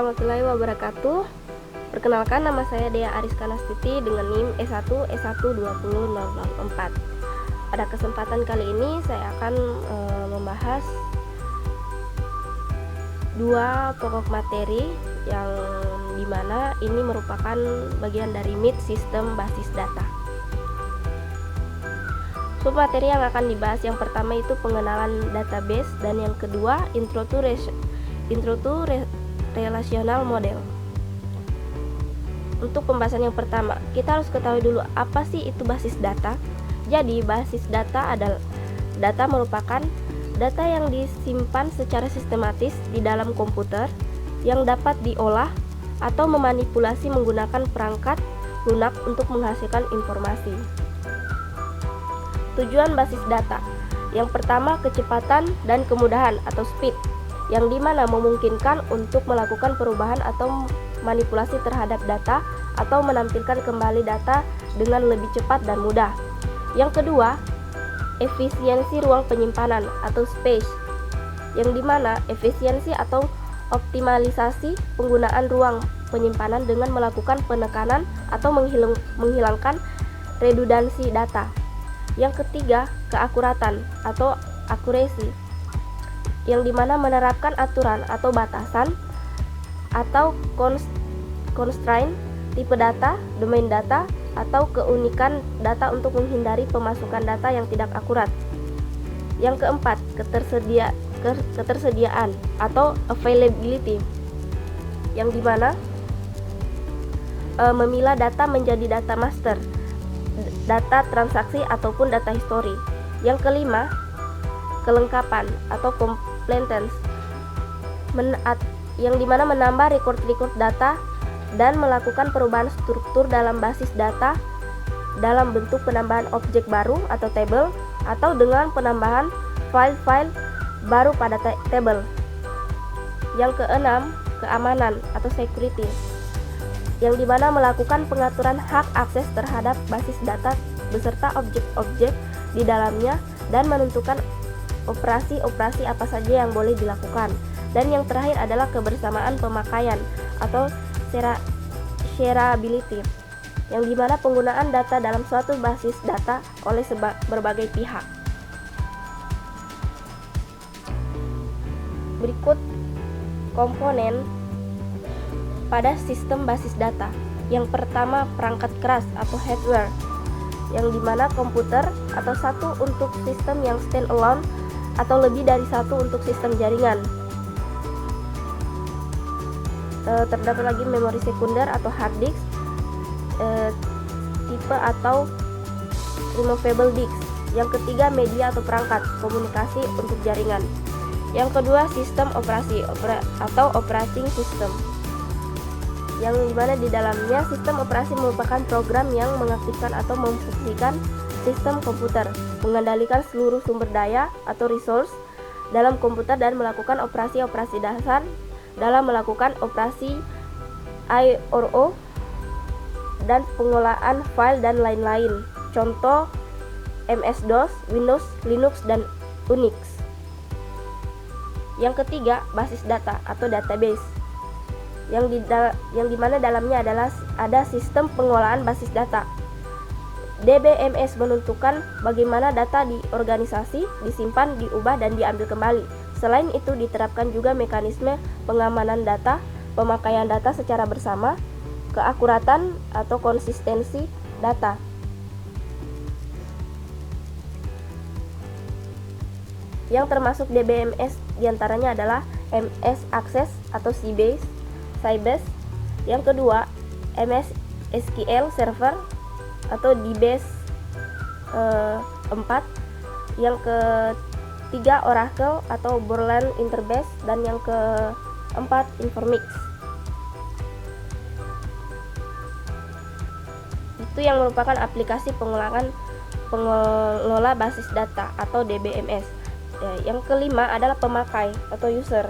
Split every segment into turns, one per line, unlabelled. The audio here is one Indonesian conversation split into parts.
warahmatullahi wabarakatuh. Perkenalkan, nama saya Dea Ariska Nastiti dengan NIM E1S1200004. Pada kesempatan kali ini saya akan membahas dua pokok materi yang dimana ini merupakan bagian dari MIT sistem basis data. Submateri yang akan dibahas yang pertama itu pengenalan database, dan yang kedua intro to relational model. Untuk pembahasan yang pertama, kita harus ketahui dulu apa sih itu basis data. Jadi basis data adalah data merupakan data yang disimpan secara sistematis di dalam komputer yang dapat diolah atau memanipulasi menggunakan perangkat lunak untuk menghasilkan informasi. Tujuan basis data yang pertama, kecepatan dan kemudahan atau speed, yang dimana memungkinkan untuk melakukan perubahan atau manipulasi terhadap data atau menampilkan kembali data dengan lebih cepat dan mudah. Yang kedua, efisiensi ruang penyimpanan atau space, yang dimana efisiensi atau optimalisasi penggunaan ruang penyimpanan dengan melakukan penekanan atau menghilangkan redundansi data. Yang ketiga, keakuratan atau accuracy, yang dimana menerapkan aturan atau batasan atau constraint tipe data, domain data, atau keunikan data untuk menghindari pemasukan data yang tidak akurat. Yang keempat, ketersediaan atau availability, yang dimana memilah data menjadi data master, data transaksi ataupun data history. Yang kelima, kelengkapan atau completeness, yang dimana menambah record data dan melakukan perubahan struktur dalam basis data dalam bentuk penambahan objek baru atau table, atau dengan penambahan file-file baru pada table. Yang keenam, keamanan atau security, yang dimana melakukan pengaturan hak akses terhadap basis data beserta objek-objek di dalamnya dan menentukan operasi-operasi apa saja yang boleh dilakukan. Dan yang terakhir adalah kebersamaan pemakaian atau shareability, yang dimana penggunaan data dalam suatu basis data oleh berbagai pihak. Berikut komponen pada sistem basis data. Yang pertama, perangkat keras atau hardware, yang dimana komputer atau satu untuk sistem yang standalone atau lebih dari satu untuk sistem jaringan. Terdapat lagi memori sekunder atau hard disk, tipe atau removable disk. Yang ketiga, media atau perangkat komunikasi untuk jaringan. Yang kedua, sistem operasi atau operating system, yang dimana di dalamnya sistem operasi merupakan program yang mengaktifkan atau memfungsikan sistem komputer, mengendalikan seluruh sumber daya atau resource dalam komputer dan melakukan operasi-operasi dasar dalam melakukan operasi I/O dan pengolahan file dan lain-lain. Contoh MS-DOS, Windows, Linux, dan Unix. Yang ketiga, basis data atau database, yang dimana dalamnya ada sistem pengolahan basis data. DBMS menentukan bagaimana data di organisasi disimpan, diubah, dan diambil kembali. Selain itu, diterapkan juga mekanisme pengamanan data, pemakaian data secara bersama, keakuratan atau konsistensi data. Yang termasuk DBMS diantaranya adalah MS Access atau Sybase. Yang kedua, MS SQL Server atau DBase 4. Yang ketiga, Oracle atau Borland Interbase, dan yang keempat, Informix. Itu yang merupakan aplikasi pengelola basis data atau DBMS. Yang kelima adalah pemakai atau user.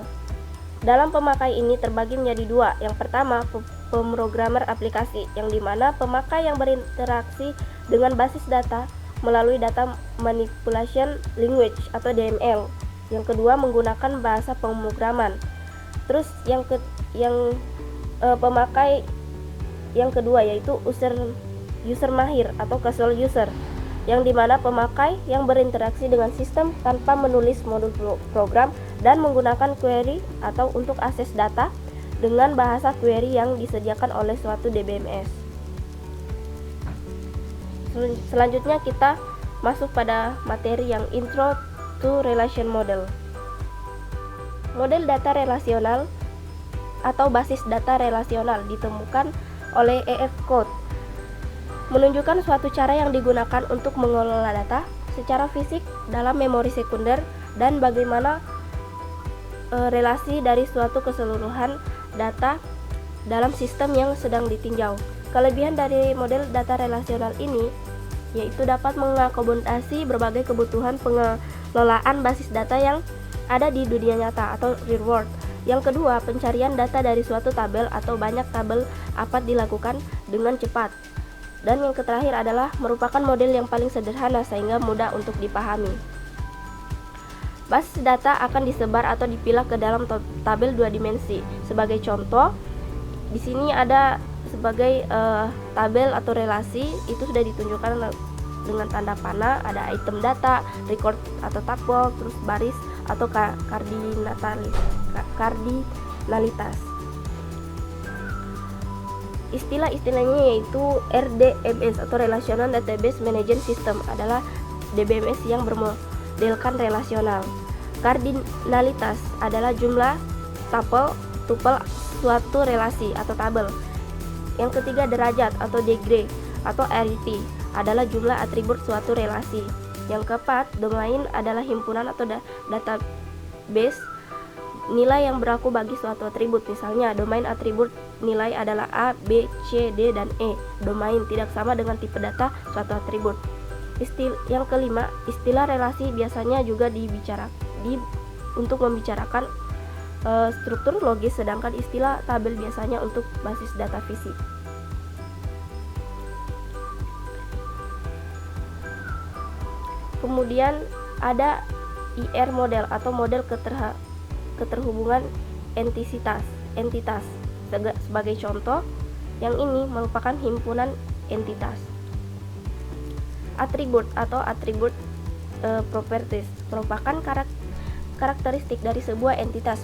Dalam pemakai ini terbagi menjadi dua. Yang pertama, pemrogramer aplikasi, yang dimana pemakai yang berinteraksi dengan basis data melalui data manipulation language atau DML. Yang kedua, menggunakan bahasa pemrograman. Terus yang pemakai yang kedua yaitu user mahir atau casual user, yang dimana pemakai yang berinteraksi dengan sistem tanpa menulis modul program dan menggunakan query atau untuk akses data dengan bahasa query yang disediakan oleh suatu DBMS. Selanjutnya kita masuk pada materi yang Intro to Relation Model. Model data relasional atau basis data relasional ditemukan oleh EF Code, menunjukkan suatu cara yang digunakan untuk mengelola data secara fisik dalam memori sekunder dan bagaimana relasi dari suatu keseluruhan data dalam sistem yang sedang ditinjau. Kelebihan dari model data relasional ini yaitu dapat mengakomodasi berbagai kebutuhan pengelolaan basis data yang ada di dunia nyata atau real world. Yang kedua, pencarian data dari suatu tabel atau banyak tabel dapat dilakukan dengan cepat. Dan yang terakhir adalah merupakan model yang paling sederhana sehingga mudah untuk dipahami. Basis data akan disebar atau dipilah ke dalam tabel 2 dimensi. Sebagai contoh, di sini ada sebagai tabel atau relasi, itu sudah ditunjukkan dengan tanda panah, ada item data, record atau tuple, terus baris atau kardinalitas. Istilah-istilahnya yaitu RDMS atau Relational Database Management System adalah DBMS yang bermodelkan relasional. Kardinalitas adalah jumlah tuple suatu relasi atau tabel. Yang ketiga, derajat atau degree atau arity adalah jumlah atribut suatu relasi. Yang keempat, domain adalah himpunan atau database nilai yang berlaku bagi suatu atribut. Misalnya, domain atribut nilai adalah A, B, C, D, dan E. Domain tidak sama dengan tipe data suatu atribut. Yang kelima, istilah relasi biasanya juga untuk membicarakan struktur logis, sedangkan istilah tabel biasanya untuk basis data fisik. Kemudian ada IR model atau model keterhubungan entitas. Sebagai contoh, yang ini merupakan himpunan entitas. Atribut atau atribut properties merupakan karakteristik dari sebuah entitas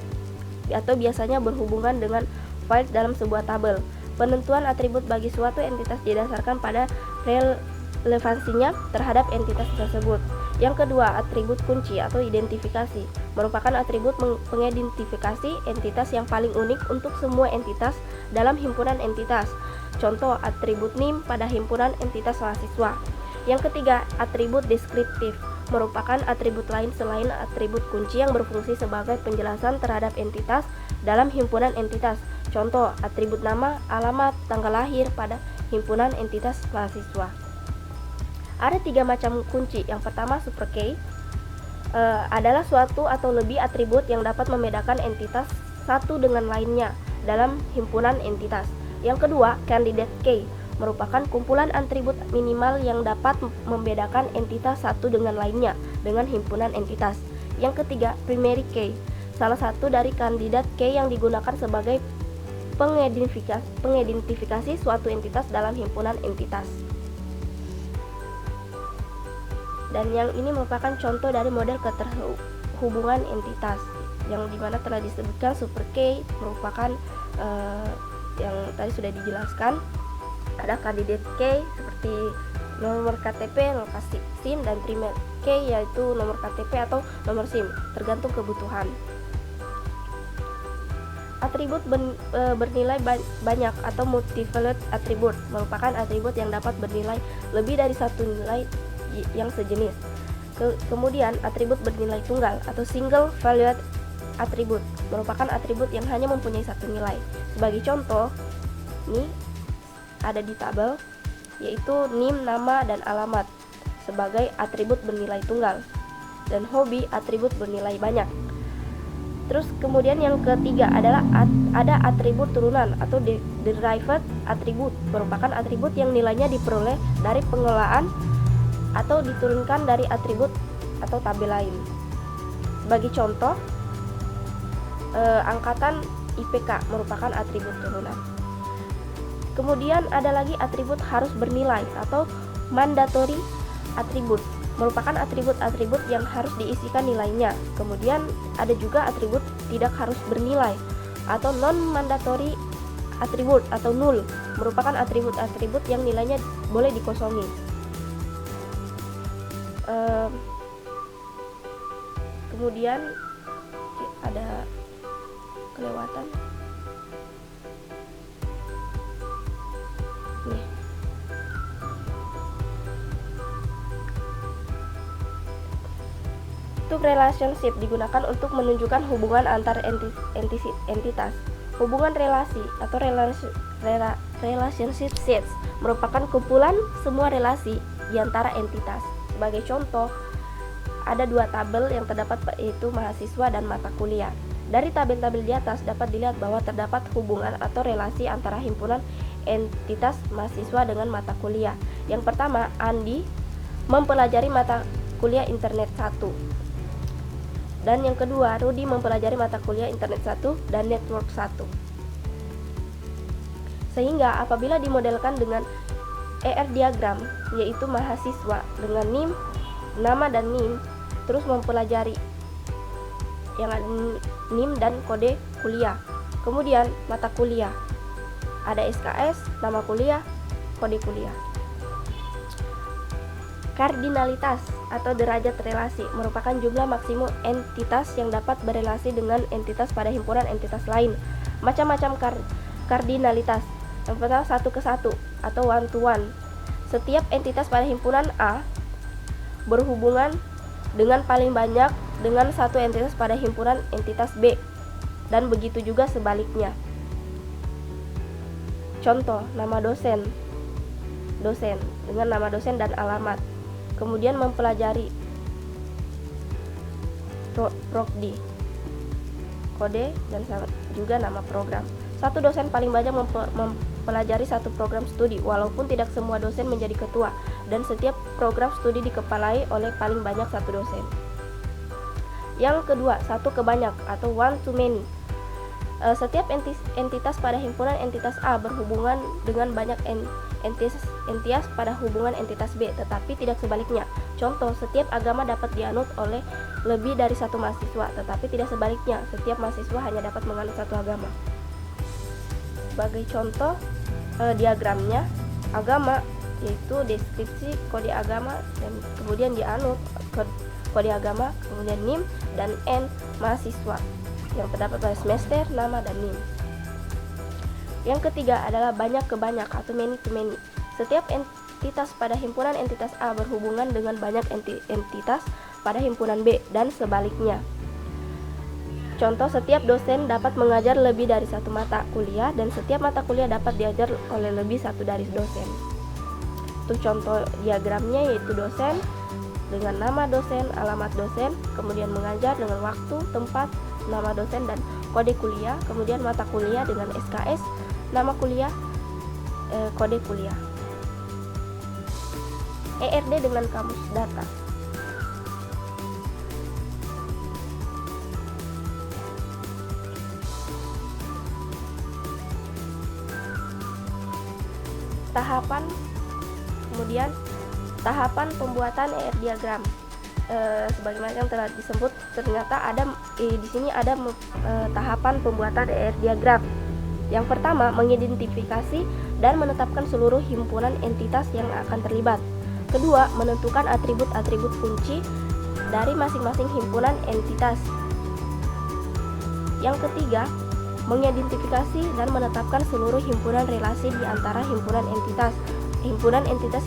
atau biasanya berhubungan dengan file dalam sebuah tabel. Penentuan atribut bagi suatu entitas didasarkan pada relevansinya terhadap entitas tersebut. Yang kedua, atribut kunci atau identifikasi merupakan atribut pengidentifikasi entitas yang paling unik untuk semua entitas dalam himpunan entitas. Contoh, atribut NIM pada himpunan entitas mahasiswa. Yang ketiga, atribut deskriptif merupakan atribut lain selain atribut kunci yang berfungsi sebagai penjelasan terhadap entitas dalam himpunan entitas. Contoh, atribut nama, alamat, tanggal lahir pada himpunan entitas mahasiswa. Ada 3 macam kunci. Yang pertama, super key adalah suatu atau lebih atribut yang dapat membedakan entitas satu dengan lainnya dalam himpunan entitas. Yang kedua, candidate key merupakan kumpulan atribut minimal yang dapat membedakan entitas satu dengan lainnya dengan himpunan entitas. Yang ketiga, primary key, salah satu dari candidate key yang digunakan sebagai pengidentifikasi suatu entitas dalam himpunan entitas. Dan yang ini merupakan contoh dari model keterhubungan entitas, yang dimana telah disebutkan super key merupakan yang tadi sudah dijelaskan. Ada candidate key seperti nomor KTP, lokasi SIM, dan primary key yaitu nomor KTP atau nomor SIM, tergantung kebutuhan. Atribut bernilai banyak atau multi-valued atribut merupakan atribut yang dapat bernilai lebih dari satu nilai yang sejenis. Kemudian atribut bernilai tunggal atau single valued atribut merupakan atribut yang hanya mempunyai satu nilai. Sebagai contoh, ini ada di tabel yaitu NIM, nama, dan alamat sebagai atribut bernilai tunggal, dan hobi atribut bernilai banyak. Terus kemudian yang ketiga adalah ada atribut turunan atau derived atribut merupakan atribut yang nilainya diperoleh dari pengelolaan atau diturunkan dari atribut atau tabel lain. Sebagai contoh, angkatan IPK merupakan atribut turunan. Kemudian ada lagi atribut harus bernilai atau mandatory atribut, merupakan atribut-atribut yang harus diisikan nilainya. Kemudian ada juga atribut tidak harus bernilai atau non-mandatory atribut atau null, merupakan atribut-atribut yang nilainya boleh dikosongi. Kemudian ada kelewatan nih. Untuk relationship digunakan untuk menunjukkan hubungan antar entitas. Hubungan relasi atau relationship sets merupakan kumpulan semua relasi di antara entitas. Sebagai contoh, ada dua tabel yang terdapat, yaitu mahasiswa dan mata kuliah. Dari tabel-tabel di atas dapat dilihat bahwa terdapat hubungan atau relasi antara himpunan entitas mahasiswa dengan mata kuliah. Yang pertama, Andi mempelajari mata kuliah Internet 1. Dan yang kedua, Rudi mempelajari mata kuliah Internet 1 dan Network 1. Sehingga apabila dimodelkan dengan ER diagram, yaitu mahasiswa dengan NIM, nama dan NIM, terus mempelajari yang ada NIM dan kode kuliah. Kemudian mata kuliah, ada SKS, nama kuliah, kode kuliah. Kardinalitas atau derajat relasi merupakan jumlah maksimum entitas yang dapat berelasi dengan entitas pada himpunan entitas lain. Macam-macam kardinalitas. Yang pertama, 1 ke 1 atau 1 to 1. Setiap entitas pada himpunan A berhubungan dengan paling banyak dengan satu entitas pada himpunan entitas B, dan begitu juga sebaliknya. Contoh, nama dosen dengan nama dosen dan alamat. Kemudian mempelajari prodi, kode, dan juga nama program. Satu dosen paling banyak mempelajari satu program studi, walaupun tidak semua dosen menjadi ketua, dan setiap program studi dikepalai oleh paling banyak satu dosen. Yang kedua, 1 ke banyak atau 1 to many. Setiap entitas pada himpunan entitas A berhubungan dengan banyak entitas pada hubungan entitas B, tetapi tidak sebaliknya. Contoh, setiap agama dapat dianut oleh lebih dari satu mahasiswa, tetapi tidak sebaliknya, setiap mahasiswa hanya dapat menganut satu agama. Sebagai contoh, diagramnya, agama yaitu deskripsi kode agama, dan kemudian dianut kode agama, kemudian NIM, dan N mahasiswa yang terdapat pada semester, nama, dan NIM. Yang ketiga adalah banyak ke banyak atau many to many. Setiap entitas pada himpunan entitas A berhubungan dengan banyak entitas pada himpunan B, dan sebaliknya. Contoh, setiap dosen dapat mengajar lebih dari satu mata kuliah, dan setiap mata kuliah dapat diajar oleh lebih satu dari dosen. Untuk contoh diagramnya yaitu dosen dengan nama dosen, alamat dosen, kemudian mengajar dengan waktu, tempat, nama dosen, dan kode kuliah, kemudian mata kuliah dengan SKS, nama kuliah, kode kuliah. ERD dengan kamus data. Kemudian tahapan pembuatan ER diagram. Sebagaimana yang telah disebut, ternyata ada di sini ada tahapan pembuatan ER diagram. Yang pertama, mengidentifikasi dan menetapkan seluruh himpunan entitas yang akan terlibat. Kedua, menentukan atribut-atribut kunci dari masing-masing himpunan entitas. Yang ketiga, mengidentifikasi dan menetapkan seluruh himpunan relasi di antara himpunan entitas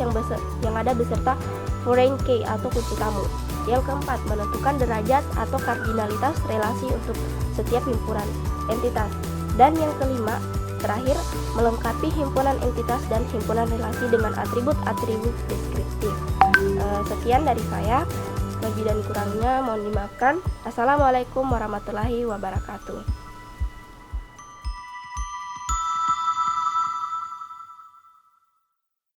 yang ada beserta foreign key atau kunci tamu. Yang keempat, menentukan derajat atau kardinalitas relasi untuk setiap himpunan entitas. Dan yang kelima, terakhir, melengkapi himpunan entitas dan himpunan relasi dengan atribut-atribut deskriptif. Sekian dari saya, lebih dan kurangnya mohon dimaafkan. Assalamualaikum warahmatullahi wabarakatuh.